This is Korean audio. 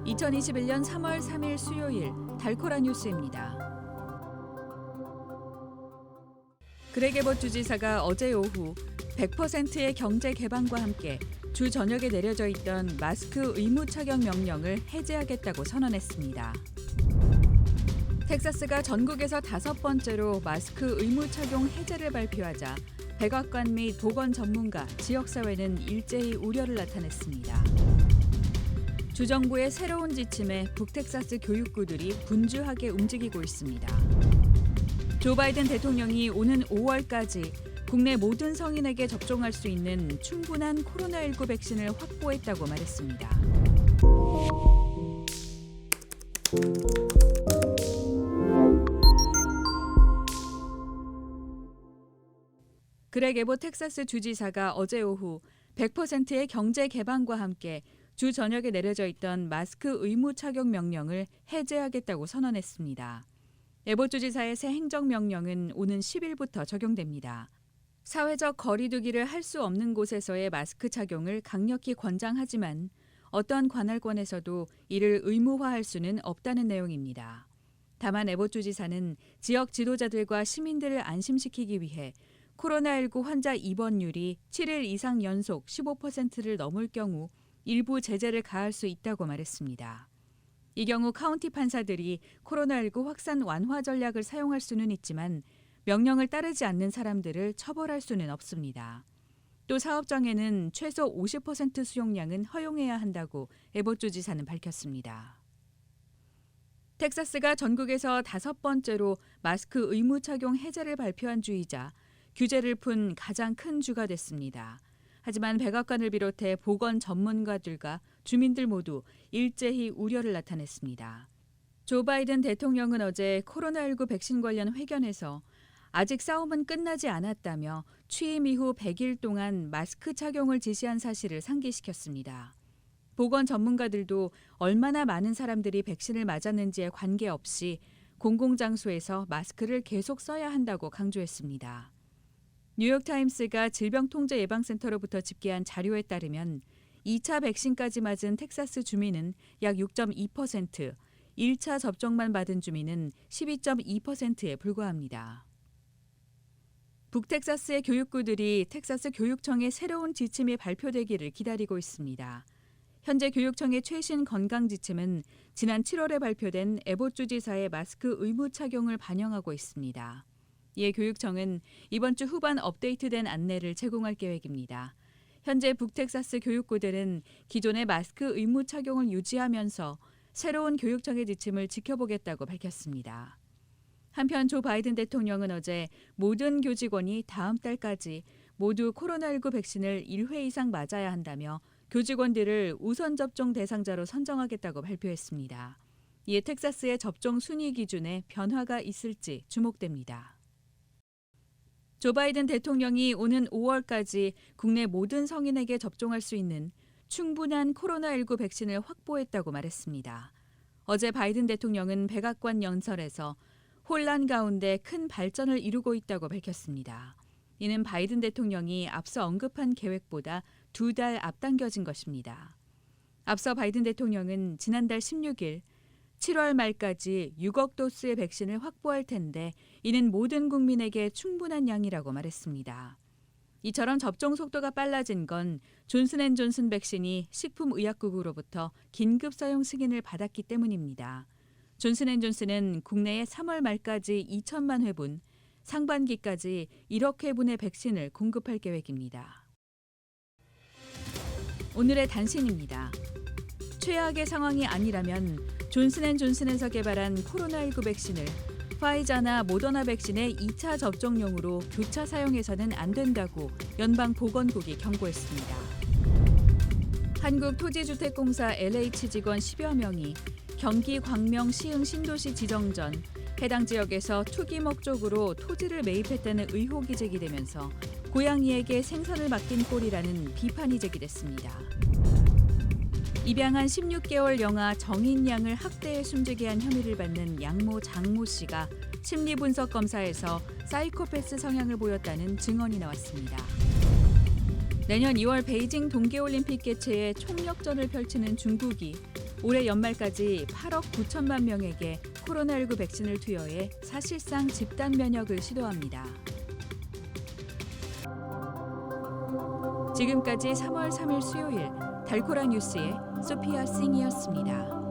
2021년 3월 3일 수요일 달코라 뉴스입니다. 그렉 에봇 주지사가 어제 오후 100%의 경제 개방과 함께 주 전역에 내려져 있던 마스크 의무 착용 명령을 해제하겠다고 선언했습니다. 텍사스가 전국에서 5번째로 마스크 의무 착용 해제를 발표하자 백악관 및 보건 전문가, 지역사회는 일제히 우려를 나타냈습니다. 주정부의 새로운 지침에 북텍사스 교육구들이 분주하게 움직이고 있습니다. 조 바이든 대통령이 오는 5월까지 국내 모든 성인에게 접종할 수 있는 충분한 코로나19 백신을 확보했다고 말했습니다. 그렉 에봇 텍사스 주지사가 어제 오후 100%의 경제 개방과 함께 주 전역에 내려져 있던 마스크 의무 착용 명령을 해제하겠다고 선언했습니다. 에봇 주지사의 새 행정명령은 오는 10일부터 적용됩니다. 사회적 거리 두기를 할 수 없는 곳에서의 마스크 착용을 강력히 권장하지만 어떤 관할권에서도 이를 의무화할 수는 없다는 내용입니다. 다만 에봇 주지사는 지역 지도자들과 시민들을 안심시키기 위해 코로나19 환자 입원율이 7일 이상 연속 15%를 넘을 경우 일부 제재를 가할 수 있다고 말했습니다. 이 경우 카운티 판사들이 코로나19 확산 완화 전략을 사용할 수는 있지만 명령을 따르지 않는 사람들을 처벌할 수는 없습니다. 또 사업장에는 최소 50% 수용량은 허용해야 한다고 에봇 주지사는 밝혔습니다. 텍사스가 전국에서 5번째로 마스크 의무 착용 해제를 발표한 주이자 규제를 푼 가장 큰 주가 됐습니다. 하지만 백악관을 비롯해 보건 전문가들과 주민들 모두 일제히 우려를 나타냈습니다. 조 바이든 대통령은 어제 코로나19 백신 관련 회견에서 아직 싸움은 끝나지 않았다며 취임 이후 100일 동안 마스크 착용을 지시한 사실을 상기시켰습니다. 보건 전문가들도 얼마나 많은 사람들이 백신을 맞았는지에 관계없이 공공장소에서 마스크를 계속 써야 한다고 강조했습니다. 뉴욕타임스가 질병통제예방센터로부터 집계한 자료에 따르면 2차 백신까지 맞은 텍사스 주민은 약 6.2%, 1차 접종만 받은 주민은 12.2%에 불과합니다. 북텍사스의 교육구들이 텍사스 교육청의 새로운 지침이 발표되기를 기다리고 있습니다. 현재 교육청의 최신 건강 지침은 지난 7월에 발표된 에봇 주지사의 마스크 의무 착용을 반영하고 있습니다. 이에 교육청은 이번 주 후반 업데이트된 안내를 제공할 계획입니다. 현재 북텍사스 교육구들은 기존의 마스크 의무 착용을 유지하면서 새로운 교육청의 지침을 지켜보겠다고 밝혔습니다. 한편 조 바이든 대통령은 어제 모든 교직원이 다음 달까지 모두 코로나19 백신을 1회 이상 맞아야 한다며 교직원들을 우선 접종 대상자로 선정하겠다고 발표했습니다. 이에 텍사스의 접종 순위 기준에 변화가 있을지 주목됩니다. 조 바이든 대통령이 오는 5월까지 국내 모든 성인에게 접종할 수 있는 충분한 코로나19 백신을 확보했다고 말했습니다. 어제 바이든 대통령은 백악관 연설에서 혼란 가운데 큰 발전을 이루고 있다고 밝혔습니다. 이는 바이든 대통령이 앞서 언급한 계획보다 2달 앞당겨진 것입니다. 앞서 바이든 대통령은 지난달 16일 7월 말까지 6억 도스의 백신을 확보할 텐데 이는 모든 국민에게 충분한 양이라고 말했습니다. 이처럼 접종 속도가 빨라진 건 존슨앤존슨 백신이 식품의약국으로부터 긴급 사용 승인을 받았기 때문입니다. 존슨앤존슨은 국내에 3월 말까지 2천만 회분, 상반기까지 1억 회분의 백신을 공급할 계획입니다. 오늘의 단신입니다. 최악의 상황이 아니라면 존슨앤존슨에서 개발한 코로나19 백신을 파이자나 모더나 백신의 2차 접종용으로 교차 사용해서는 안 된다고 연방보건국이 경고했습니다. 한국토지주택공사 LH 직원 10여 명이 경기 광명 시흥 신도시 지정 전 해당 지역에서 투기 목적으로 토지를 매입했다는 의혹이 제기되면서 고양이에게 생선을 맡긴 꼴이라는 비판이 제기됐습니다. 입양한 16개월 영아 정인양을 학대해 숨지게 한 혐의를 받는 양모 장모 씨가 심리분석 검사에서 사이코패스 성향을 보였다는 증언이 나왔습니다. 내년 2월 베이징 동계올림픽 개최에 총력전을 펼치는 중국이 올해 연말까지 8억 9천만 명에게 코로나19 백신을 투여해 사실상 집단 면역을 시도합니다. 지금까지 3월 3일 수요일 달코라 뉴스의 소피아 싱이었습니다.